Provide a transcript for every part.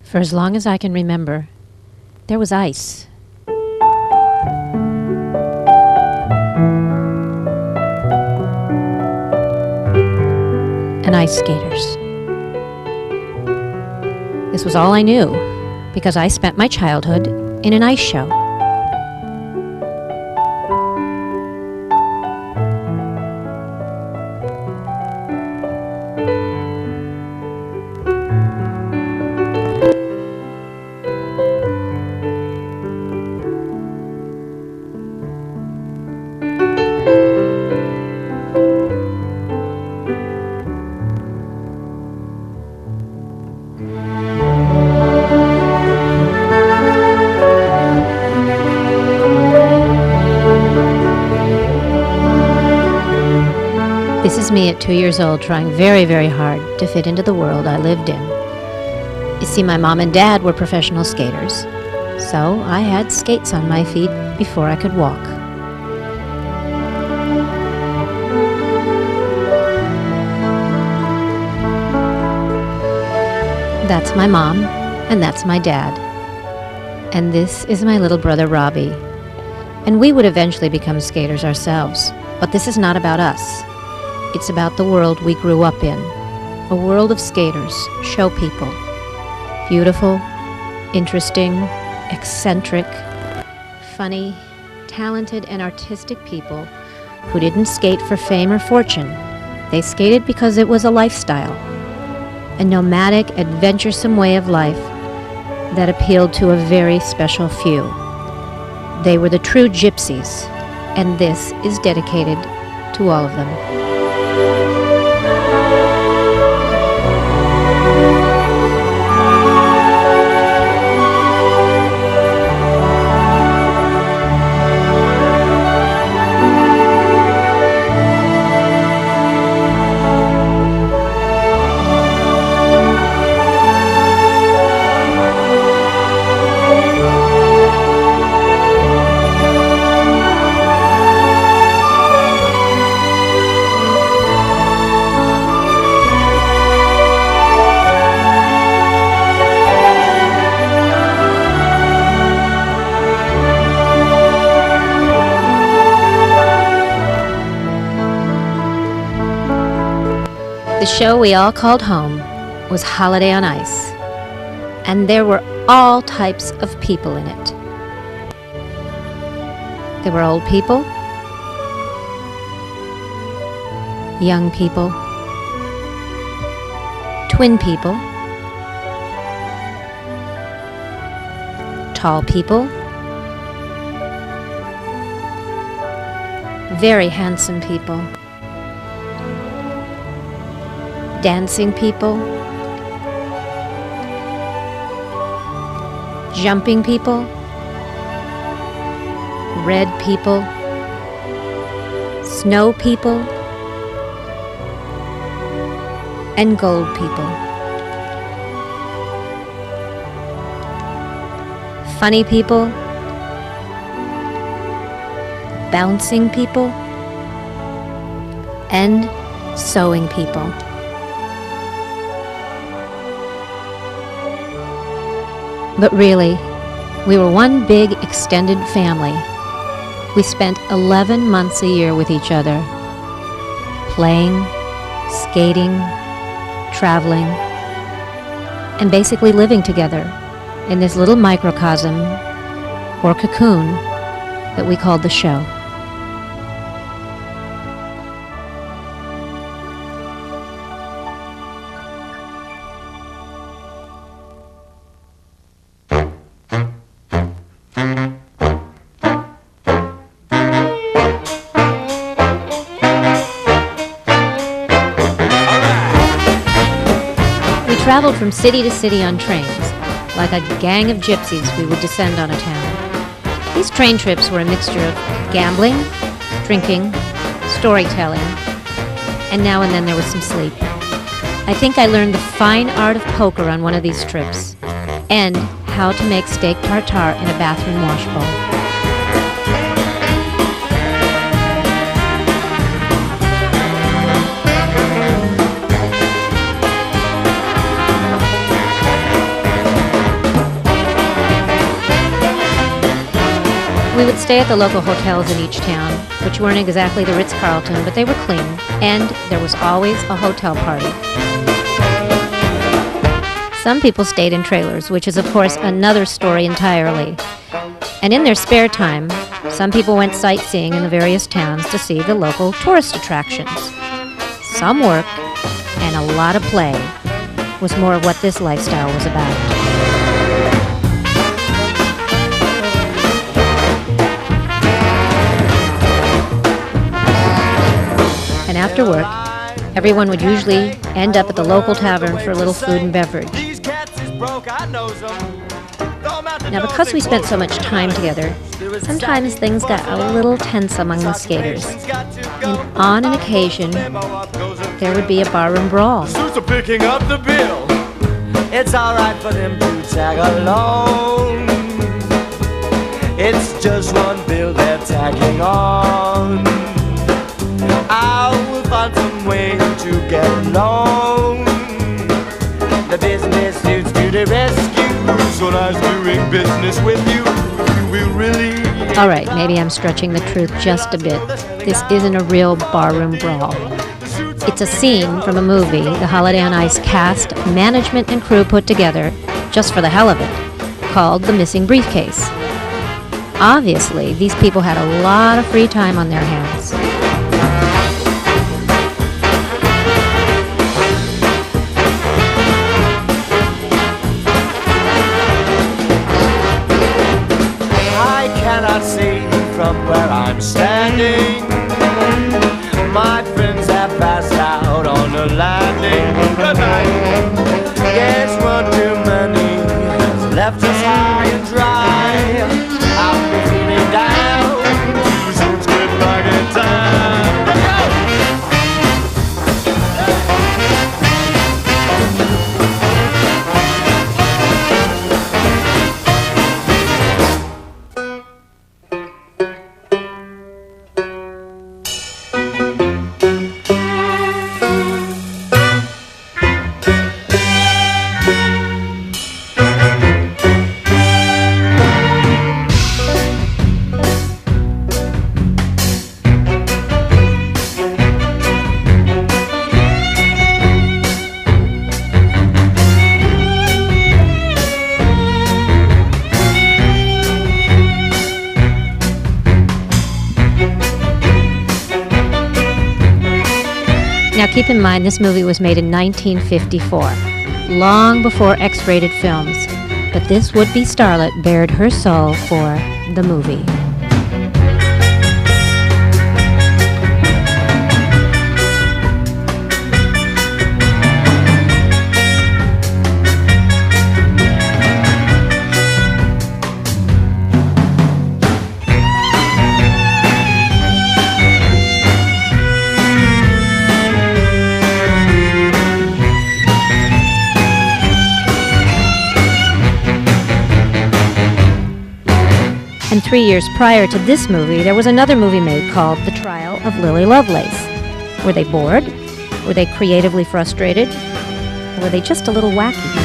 For as long as I can remember, there was ice. And ice skaters. This was all I knew, because I spent my childhood in an ice show. This is me at 2 years old, trying very, very hard to fit into the world I lived in. You see, my mom and dad were professional skaters, so I had skates on my feet before I could walk. That's my mom, and that's my dad. And this is my little brother, Robbie. And we would eventually become skaters ourselves, but this is not about us. It's about the world we grew up in, a world of skaters, show people. Beautiful, interesting, eccentric, funny, talented, and artistic people who didn't skate for fame or fortune. They skated because it was a lifestyle, a nomadic, adventuresome way of life that appealed to a very special few. They were the true gypsies, and this is dedicated to all of them. The show we all called home was Holiday on Ice, and there were all types of people in it. There were old people, young people, twin people, tall people, very handsome people, dancing people, jumping people, red people, snow people, and gold people. Funny people, bouncing people, and sewing people. But really, we were one big extended family. We spent 11 months a year with each other, playing, skating, traveling, and basically living together in this little microcosm or cocoon that we called the show. We traveled from city to city on trains. Like a gang of gypsies, we would descend on a town. These train trips were a mixture of gambling, drinking, storytelling, and now and then there was some sleep. I think I learned the fine art of poker on one of these trips, and how to make steak tartare in a bathroom washbowl. We would stay at the local hotels in each town, which weren't exactly the Ritz-Carlton, but they were clean, and there was always a hotel party. Some people stayed in trailers, which is of course another story entirely. And in their spare time, some people went sightseeing in the various towns to see the local tourist attractions. Some work and a lot of play was more of what this lifestyle was about. And after work, everyone would usually end up at the local tavern for a little food and beverage. Now, because we spent so much time together, sometimes things got a little tense among the skaters. And on an occasion, there would be a barroom brawl. Suits are picking up the bill. It's alright for them to tag along. It's just one bill they're tagging on. I will find some way to get along. The business suits to the rescue. So nice doing business with you. You will really. All right, maybe I'm stretching the truth just a bit. This isn't a real barroom brawl. It's a scene from a movie the Holiday on Ice cast, management, and crew put together just for the hell of it, called The Missing Briefcase. Obviously, these people had a lot of free time on their hands. From where I'm standing, my friends have passed out on the landing. Good night. Guess what too many has left us high and dry. I've been feeling down. Too soon to get back in time. Let's go! Now keep in mind, this movie was made in 1954, long before X-rated films, but this would-be starlet bared her soul for the movie. And 3 years prior to this movie, there was another movie made called The Trial of Lily Lovelace. Were they bored? Were they creatively frustrated? Or were they just a little wacky?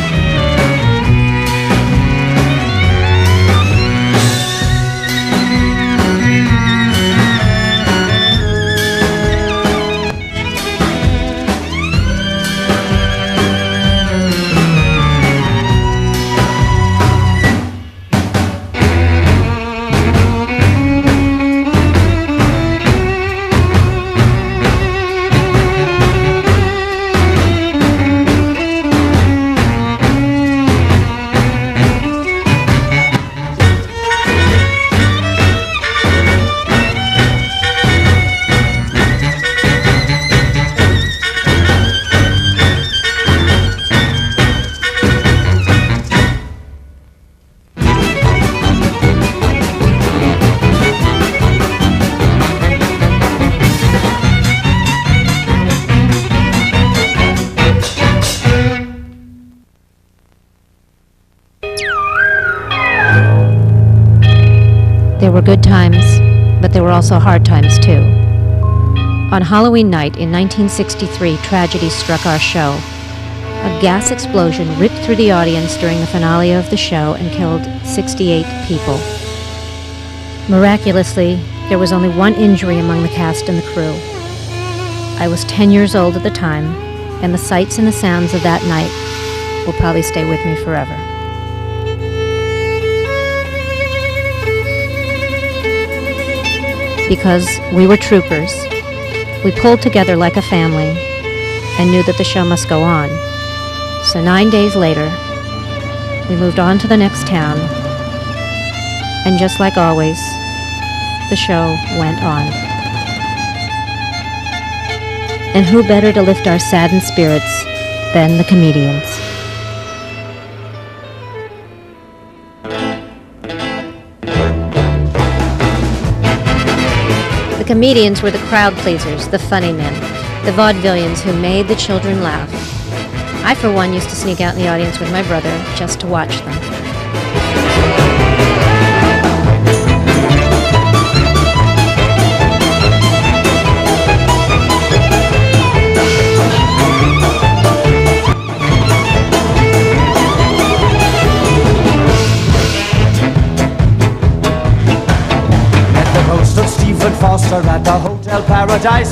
There were good times, but there were also hard times too. On Halloween night in 1963, tragedy struck our show. A gas explosion ripped through the audience during the finale of the show and killed 68 people. Miraculously, there was only one injury among the cast and the crew. I was 10 years old at the time, and the sights and the sounds of that night will probably stay with me forever. Because we were troopers, we pulled together like a family and knew that the show must go on. So 9 days later, we moved on to the next town, and just like always, the show went on. And who better to lift our saddened spirits than the comedians? The comedians were the crowd pleasers, the funny men, the vaudevillians who made the children laugh. I, for one, used to sneak out in the audience with my brother just to watch them. Foster at the Hotel Paradise.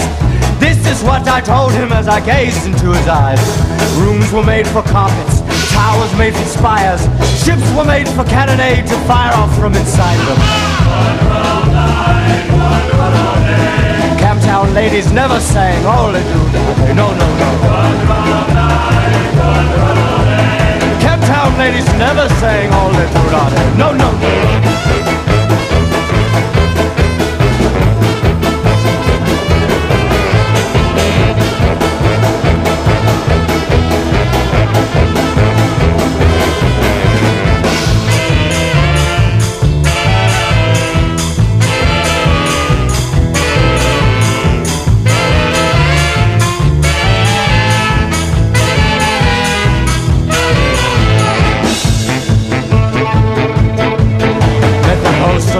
This is what I told him as I gazed into his eyes. Rooms were made for carpets, towers made for spires, ships were made for cannonade to fire off from inside them. Camptown ladies never sang all they do. No, no, no. Camptown ladies never sang all they do. No, no, no.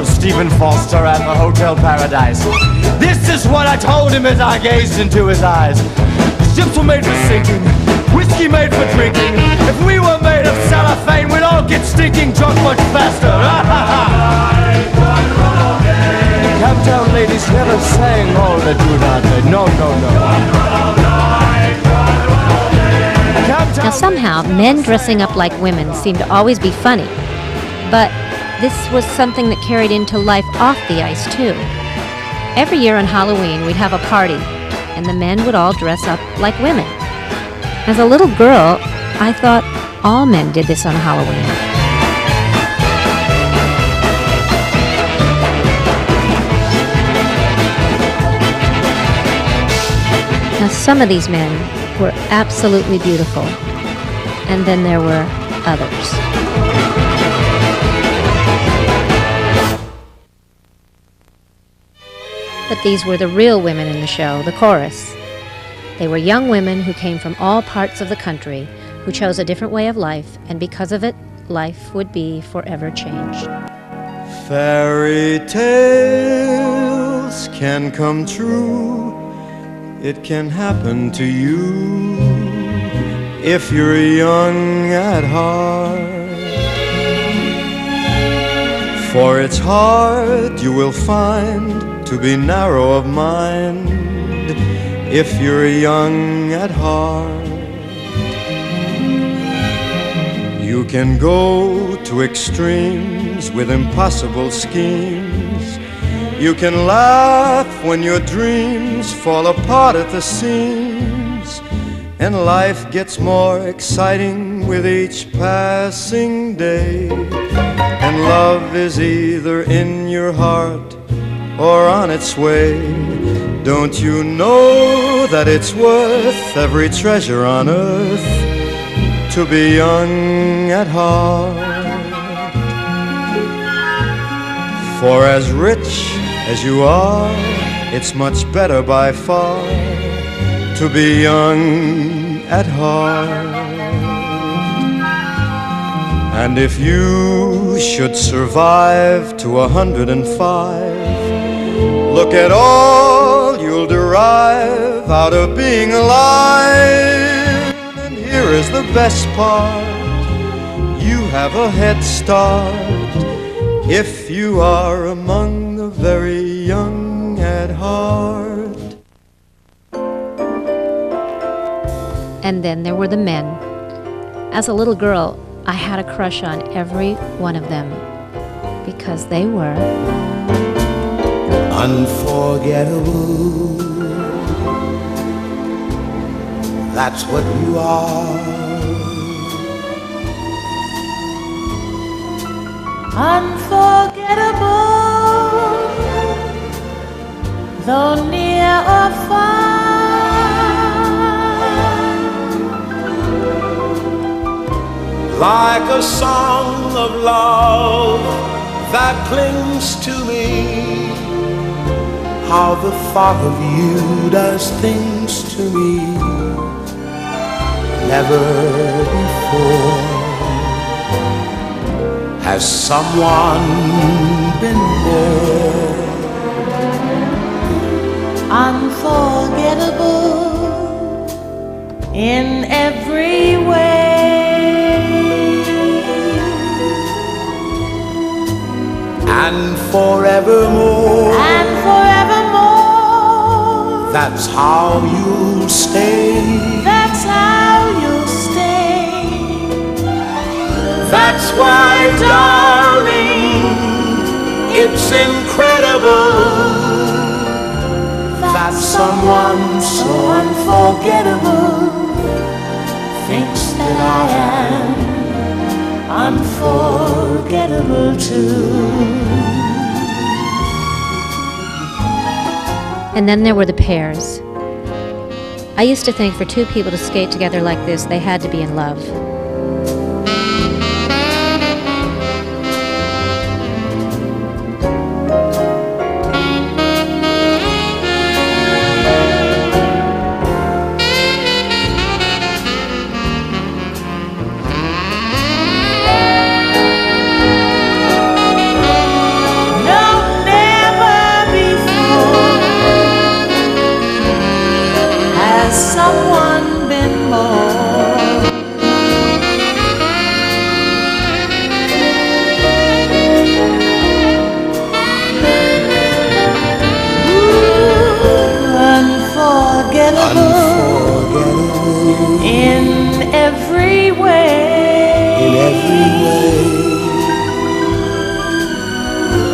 Stephen Foster at the Hotel Paradise. This is what I told him as I gazed into his eyes. Ships were made for sinking, whiskey made for drinking. If we were made of cellophane, we'd all get stinking drunk much faster. Camptown ladies never sang all that do not. No, no, no. Now somehow, men dressing up like women seemed to always be funny, but this was something that carried into life off the ice, too. Every year on Halloween, we'd have a party, and the men would all dress up like women. As a little girl, I thought all men did this on Halloween. Now, some of these men were absolutely beautiful, and then there were others. But these were the real women in the show, the chorus. They were young women who came from all parts of the country, who chose a different way of life, and because of it, life would be forever changed. Fairy tales can come true. It can happen to you if you're young at heart. For it's hard, you will find, to be narrow of mind if you're young at heart. You can go to extremes with impossible schemes. You can laugh when your dreams fall apart at the seams, and life gets more exciting with each passing day. And love is either in your heart or on its way. Don't you know that it's worth every treasure on earth to be young at heart? For as rich as you are, it's much better by far to be young at heart. And if you should survive to 105, look at all you'll derive out of being alive. And here is the best part, you have a head start if you are among you're very young at heart. And then there were the men. As a little girl, I had a crush on every one of them because they were unforgettable. That's what you are. Unforgettable, though near or far. Like a song of love that clings to me. How the thought of you does things to me never before has someone been more unforgettable in every way, and forevermore. and forevermore. That's how you'll stay. That's how you'll stay. That's why, darling, it's incredible that someone so unforgettable Thinks that I am unforgettable too. And then there were the pairs. I used to think for two people to skate together like this, they had to be in love. Someone been more unforgettable in every way. in every way,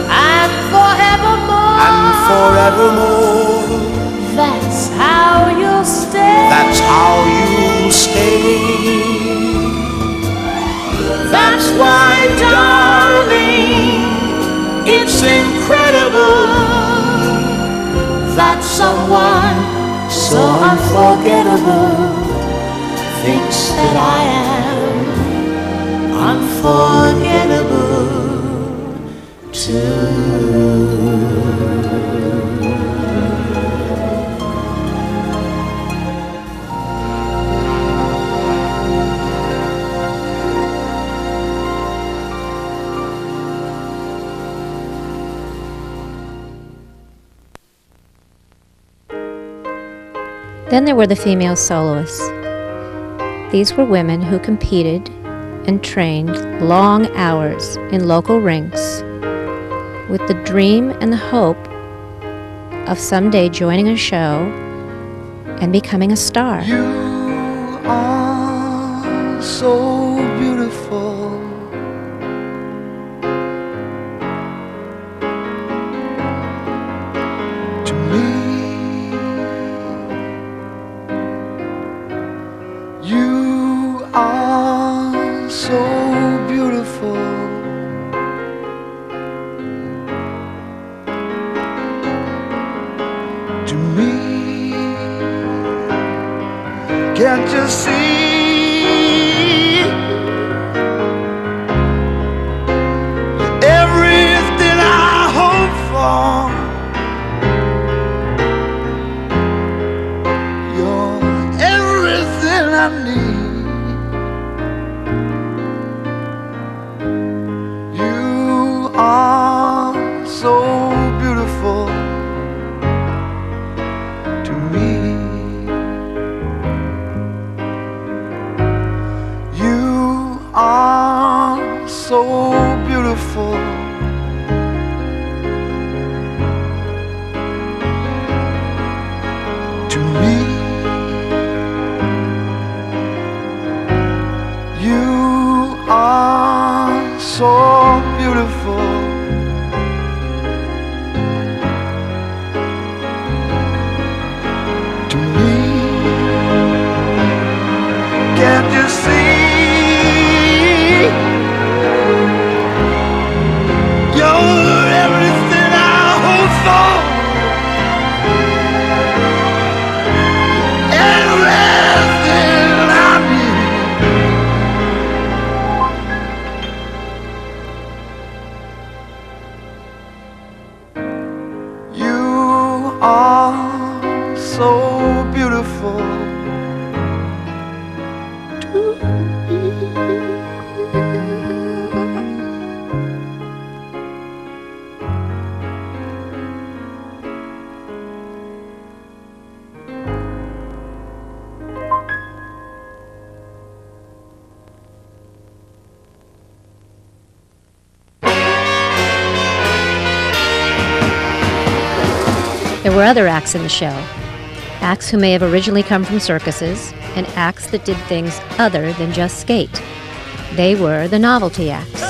And forevermore. and forevermore. That's how you'll stay. That's how you'll stay. That's why, darling, it's incredible That someone so unforgettable thinks that I am unforgettable too. Then there were the female soloists. These were women who competed and trained long hours in local rinks with the dream and the hope of someday joining a show and becoming a star. You are so beautiful. To me, you are so beautiful. To me, can't you see? You're everything I hope for. You're everything I need. You are so beautiful to me. so beautiful to me. There were other acts in the show. Acts who may have originally come from circuses, and acts that did things other than just skate. They were the novelty acts.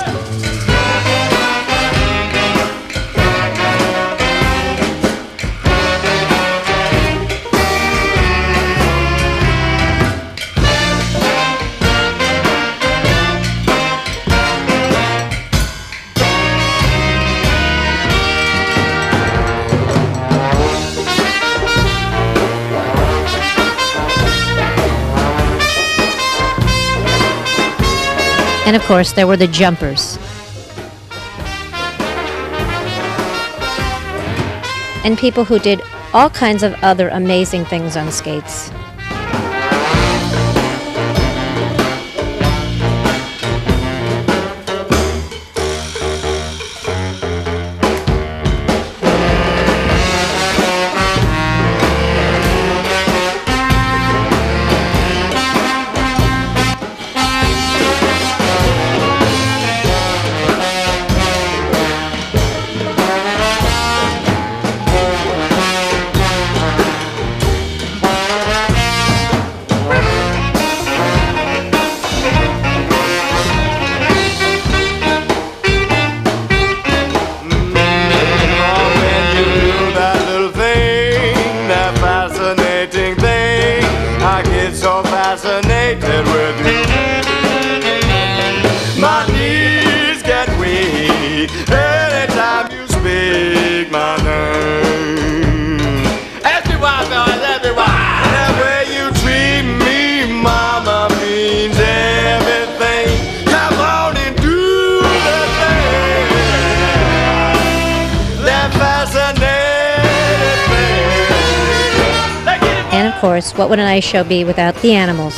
And of course, there were the jumpers. And people who did all kinds of other amazing things on skates. Fascinated with you. My knees get weak anytime you speak my name. Ask me why, boys, ask me why. The way you treat me, mama, means everything. Come on and do the thing. That fascinated thing. And of course, what would an ice show be without the animals?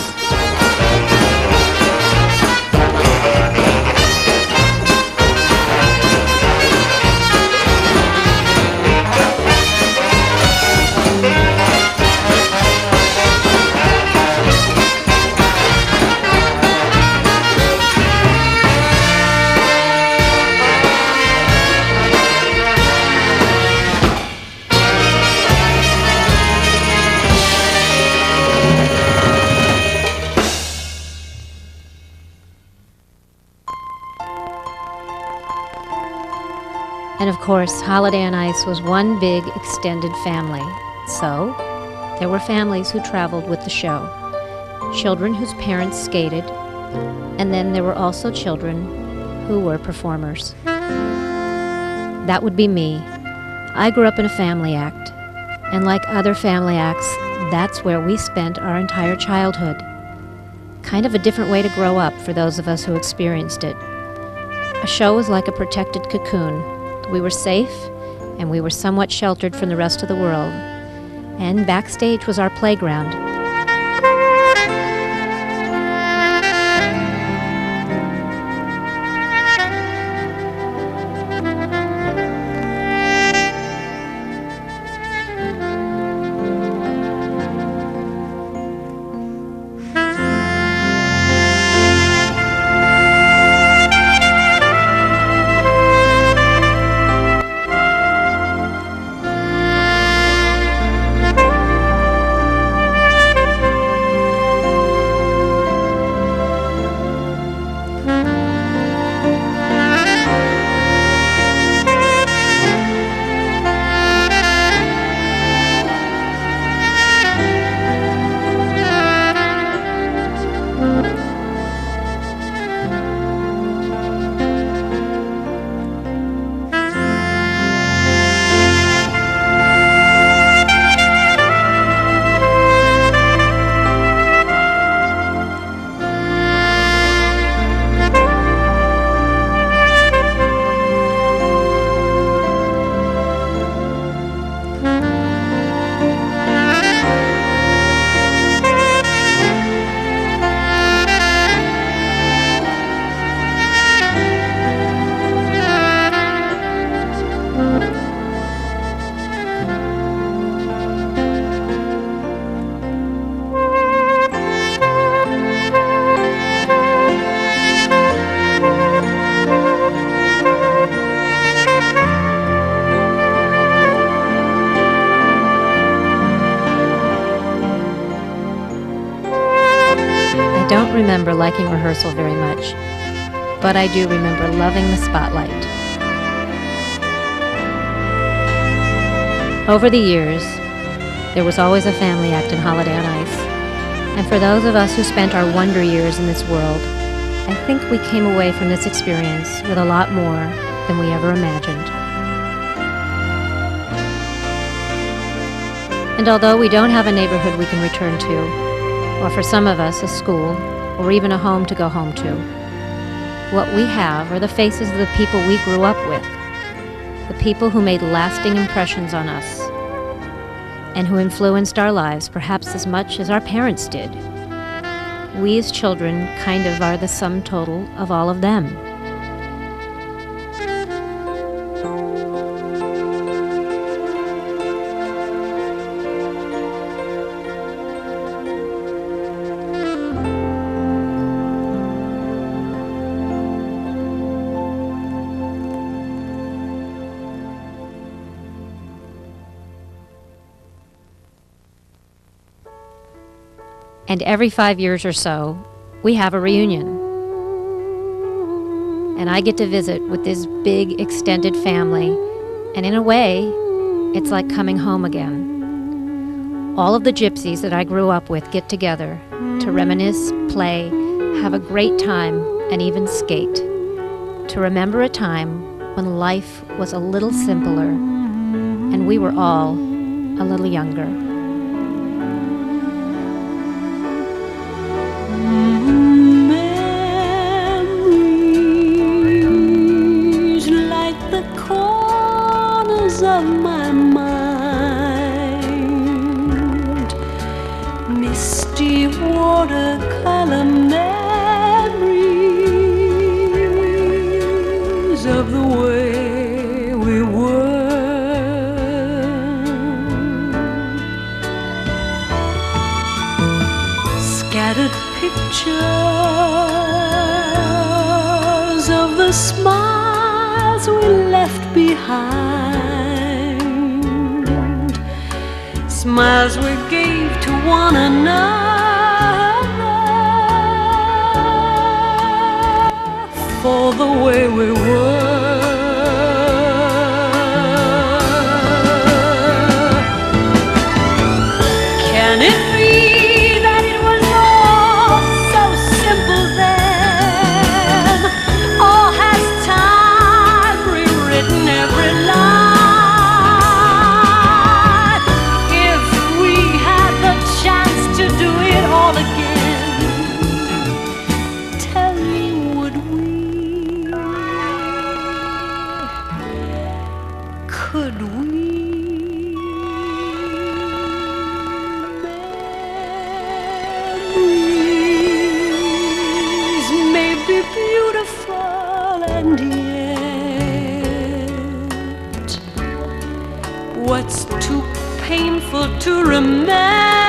And of course, Holiday on Ice was one big extended family. So, there were families who traveled with the show. Children whose parents skated, and then there were also children who were performers. That would be me. I grew up in a family act, and like other family acts, that's where we spent our entire childhood. Kind of a different way to grow up for those of us who experienced it. A show was like a protected cocoon. We were safe, and we were somewhat sheltered from the rest of the world. And backstage was our playground. remember liking rehearsal very much, but I do remember loving the spotlight. Over the years, there was always a family act in Holiday on Ice, and for those of us who spent our wonder years in this world, I think we came away from this experience with a lot more than we ever imagined. And although we don't have a neighborhood we can return to, or for some of us a school, or even a home to go home to, what we have are the faces of the people we grew up with, the people who made lasting impressions on us, and who influenced our lives perhaps as much as our parents did. We as children kind of are the sum total of all of them. And every 5 years or so, we have a reunion. And I get to visit with this big extended family, and in a way, it's like coming home again. All of the gypsies that I grew up with get together to reminisce, play, have a great time, and even skate. To remember a time when life was a little simpler, and we were all a little younger. Of my mind, misty watercolor memories of the way we were. Scattered pictures of the smiles we left behind, smiles we gave to one another for the way we were. Can it be that it was all so simple then? Or has time rewritten every line? Could we? Memories may be beautiful, and yet what's too painful to remember?